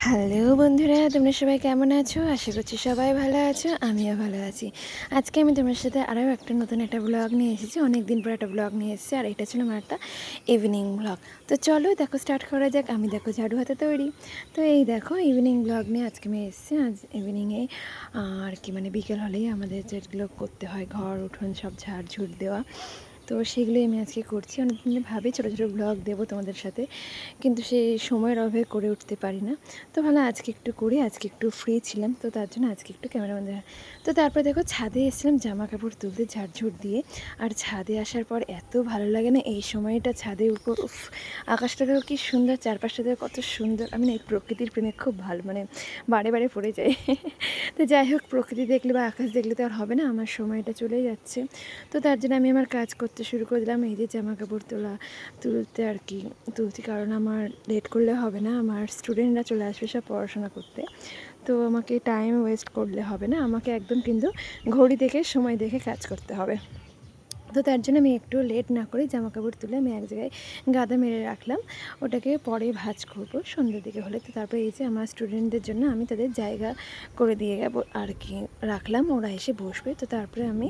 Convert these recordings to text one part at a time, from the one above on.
Hello বন্ধুরা, তোমরা সবাই কেমন আছো? আশা করছি সবাই ভালো আছো, আমিও ভালো আছি। আজকে আমি তোমার সাথে আরও একটা নতুন একটা ব্লগ নিয়ে এসেছি। অনেক দিন পর একটা ব্লগ নিয়ে এসেছি, আর এটা ছিল আমার একটা ইভিনিং ব্লগ। তো চলো দেখো স্টার্ট করা যাক। আমি দেখো ঝাড়ু হাতে তৈরি। তো এই দেখো ইভিনিং ব্লগ নিয়ে আজকে আমি এসেছি। আজ ইভিনিংয়ে আর কি মানে বিকেল হলেই আমাদের যেগুলো করতে হয়, ঘর উঠোন সব ঝাড়ঝুড় দেওয়া, তো সেগুলোই আমি আজকে করছি। অনেকদিন ভাবি ছোটো ছোটো ব্লগ দেবো তোমাদের সাথে, কিন্তু সেই সময়ের অভাবে করে উঠতে পারি না। তো ভালো আজকে একটু করি, আজকে একটু ফ্রি ছিলাম, তো তার জন্য আজকে একটু ক্যামেরাবন্দি। তো তারপরে দেখো ছাদে এসেছিলাম জামা কাপড় তুলতে ঝাড়ঝুড় দিয়ে। আর ছাদে আসার পর এত ভালো লাগে না এই সময়টা ছাদে উপর। উফ, আকাশটা দেখো কি সুন্দর, চারপাশটা দেখো কত সুন্দর। আমি না এই প্রকৃতির প্রেমে খুব ভালো, মানে বারে বারে পড়ে যাই। তো যাই হোক, প্রকৃতি দেখলে বা আকাশ দেখলে তো আর হবে না, আমার সময়টা চলেই যাচ্ছে। তো তার জন্য আমি আমার কাজ করতে শুরু করে দিলাম। এই যে জামা কাপড় তুলতে আর কি তুলছি, কারণ আমার লেট করলে হবে না, আমার স্টুডেন্টরা চলে আসবে সব পড়াশোনা করতে। তো আমাকে টাইম ওয়েস্ট করলে হবে না, আমাকে একদম কিন্তু ঘড়ি দেখে সময় দেখে কাজ করতে হবে। তো তার জন্য আমি একটু লেট না করে জামা কাপড় তুলে আমি এক জায়গায় গাদা মেরে রাখলাম। ওটাকে পরে ভাঁজ করবো সন্ধ্যের দিকে হলে। তো তারপরে এই যে আমার স্টুডেন্টদের জন্য আমি তাদের জায়গা করে দিয়ে যাব আর কি রাখলাম, ওরা এসে বসবে। তো তারপরে আমি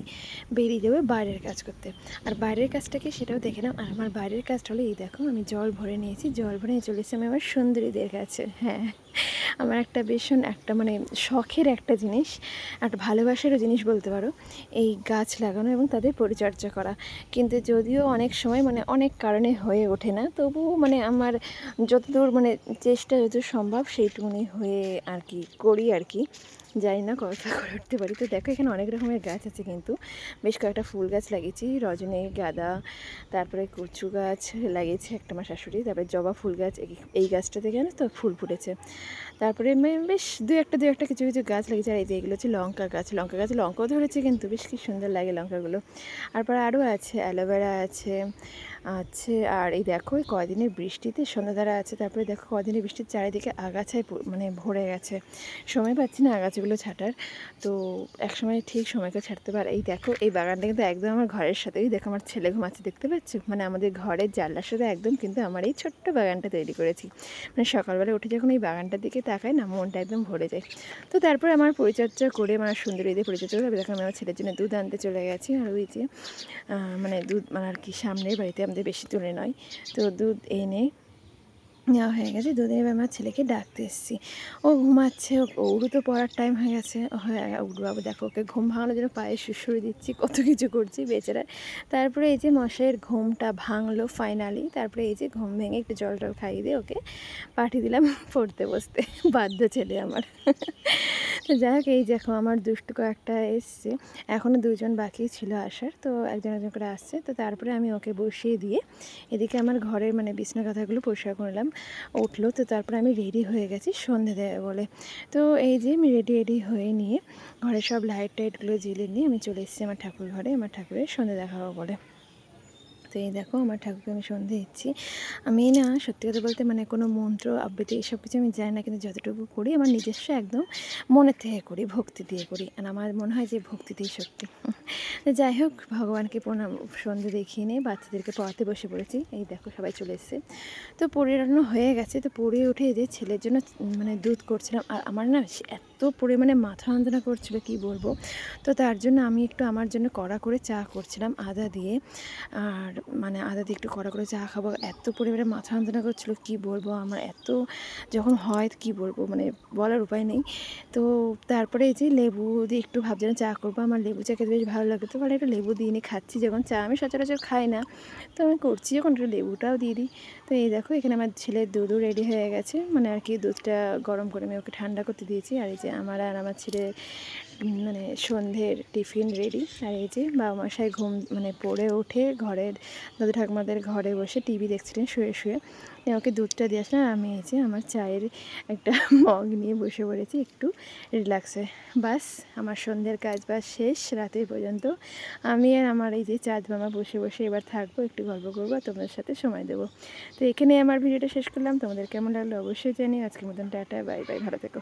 বেরিয়ে যাবো বাইরের কাজ করতে। আর বাইরের কাজটা কি সেটাও দেখলাম। আর আমার বাইরের কাজটা হলো এই দেখো, আমি জল ভরে নিয়েছি, জল ভরে নিয়ে চলে এসেছি আমি আমার সুন্দরীদের কাছে। হ্যাঁ, আমার একটা ভীষণ একটা মানে শখের একটা জিনিস, একটা ভালোবাসারও জিনিস বলতে পারো, এই গাছ লাগানো এবং তাদের পরিচর্যা করা। কিন্তু যদিও অনেক সময় মানে অনেক কারণে হয়ে ওঠে না, তবুও মানে আমার যতদূর মানে চেষ্টা যতদূর সম্ভব সেইটুকুনি হয়ে আর কি করি আর কি। জানি না কতটা করে উঠতে পারি। তো দেখো এখানে অনেক রকমের গাছ আছে, কিন্তু বেশ কয়েকটা ফুল গাছ লাগিয়েছি, রজনী, গাঁদা, তারপরে কচু গাছ লাগিয়েছে একটা আমার শাশুড়ি, তারপরে জবা ফুল গাছ। এই গাছটা থেকে জানো তো ফুল ফুটেছে। তারপরে বেশ দু একটা কিছু কিছু গাছ লাগিয়েছে। আর এই যে এগুলো হচ্ছে লঙ্কা গাছ, লঙ্কা গাছে লঙ্কাও ধরেছে, কিন্তু বেশ কি সুন্দর লাগে লঙ্কাগুলো। তারপরে আরও আছে অ্যালোভেরা আছে আছে আর এই দেখো এই কয়দিনের বৃষ্টিতে সন্ধ্যাধারা আছে। তারপরে দেখো কয়দিনের বৃষ্টির চারিদিকে আগাছায় মানে ভরে গেছে, সময় পাচ্ছি না আগাছাগুলো ছাটার। তো একসময় ঠিক সময়কে ছাড়তে পারে। এই দেখো এই বাগানটা কিন্তু একদম আমার ঘরের সাথেই, দেখো আমার ছেলে ঘুমাচ্ছে দেখতে পাচ্ছ, মানে আমাদের ঘরের জানলার সাথে একদম কিন্তু আমার এই ছোট্ট বাগানটা তৈরি করেছি। মানে সকালবেলা উঠে যখন এই বাগানটার দিকে তাকাই না, মনটা একদম ভরে যায়। তো তারপরে আমার পরিচর্যা করে, আমার সুন্দরীদের পরিচর্যা করে দেখো আমি আমার ছেলের জন্য দুধ আনতে চলে গেছি। আর ওই যে মানে দুধ মানে আর কি সামনের বাড়িতে, আমাদের বেশি দূরে নয়। তো দুধ এনে নেওয়া হয়ে গেছে, দুধ এনে আমার ছেলেকে ডাকতে এসেছি। ও ঘুমাচ্ছে, ওরও তো পড়ার টাইম হয়ে গেছে। হ্যাঁ উঠু বাবু, দেখো ওকে ঘুম ভাঙানোর জন্য পায়ে সুড়সুড়ি দিচ্ছি, কত কিছু করছি বেচারা। তারপরে এই যে মশাইয়ের ঘুমটা ভাঙলো ফাইনালি। তারপরে এই যে ঘুম ভেঙে একটু জল টল খাইয়ে দিয়ে ওকে পাঠিয়ে দিলাম পড়তে বসতে। বাধ্য ছেলে আমার। তো যাই হোক, এই দেখো আমার দুষ্টু কয়েকটা এসছে, এখনও দুজন বাকি ছিল আসার। তো একজন একজন করে আসছে। তো তারপরে আমি ওকে বসিয়ে দিয়ে এদিকে আমার ঘরের মানে বিছনা কাঁথাগুলো পরিষ্কার করলাম। উঠলো, তো তারপরে আমি রেডি হয়ে গেছি সন্ধে দেবে বলে। তো এই যে আমি রেডি হয়ে নিয়ে ঘরে সব লাইট টাইটগুলো জ্বেলে নিয়ে আমি চলে এসেছি আমার ঠাকুর ঘরে, আমার ঠাকুরের সন্ধে দেখাবো বলে। তো এই দেখো আমার ঠাকুরকে আমি সন্ধে দিচ্ছি। আমি না সত্যি কথা বলতে মানে কোনো মন্ত্র আবৃত্তি এসব কিছু আমি জানি না, কিন্তু যতটুকু করি আমার নিজস্ব একদম মনের থেকে করি, ভক্তি দিয়ে করি। আর আমার মনে হয় যে ভক্তিতেই শক্তি। তো যাই হোক, ভগবানকে প্রণাম সন্ধে দেখিয়ে নিয়ে বাচ্চাদেরকে পড়াতে বসে পড়েছি। এই দেখো সবাই চলে এসেছে। তো পড়ানো হয়ে গেছে। তো পড়ে উঠে যে ছেলের জন্য মানে দুধ করছিলাম, আর আমার না এত পরিমাণে মাথা যন্ত্রণা করছিল কি বলবো। তো তার জন্য আমি একটু আমার জন্য কড়া করে চা করছিলাম আদা দিয়ে। আর মানে আদা দিয়ে একটু কড়া করে চা খাবো, এত পরিমাণে মাথা যন্ত্রণা করছিলো কি বলবো। আমার এত যখন হয় কি বলবো, মানে বলার উপায় নেই। তো তারপরে এই যে লেবু দিয়ে একটু ভাবছিলাম চা করবো, আমার লেবু চা খেতে বেশ ভালো লাগে। তো মানে একটু লেবু দিয়ে নিয়ে খাচ্ছি, যখন চা আমি সচরাচর খাই না, তো আমি করছি যখন একটু লেবুটাও দিয়ে দিই। তো এই দেখো এখানে আমার ছেলের দুধও রেডি হয়ে গেছে, মানে আর কি দুধটা গরম করে আমি ওকে ঠান্ডা করতে দিয়েছি। আর এই যে আমার আর আমার ছেলে মানে সন্ধ্যের টিফিন রেডি। আর এই যে বাবা মশাই ঘুম মানে পড়ে উঠে ঘরের দাদু ঠাকুমাদের ঘরে বসে টিভি দেখছিলেন শুয়ে শুয়ে। ওকে দুধটা দিয়ে আসলাম, আমি এই যে আমার চায়ের একটা মগ নিয়ে বসে পড়েছি একটু রিল্যাক্সে। বাস আমার সন্ধ্যের কাজ বাস শেষ রাতের পর্যন্ত। আমি আর আমার এই যে চাঁদ মামা বসে বসে এবার থাকবো, একটু গল্প করবো, তোমাদের সাথে সময় দেবো। তো এখানে আমার ভিডিওটা শেষ করলাম। তোমাদের কেমন লাগলো অবশ্যই জানিও। আজকের মতন টাটা, বাই বাই, ভালো থেকো।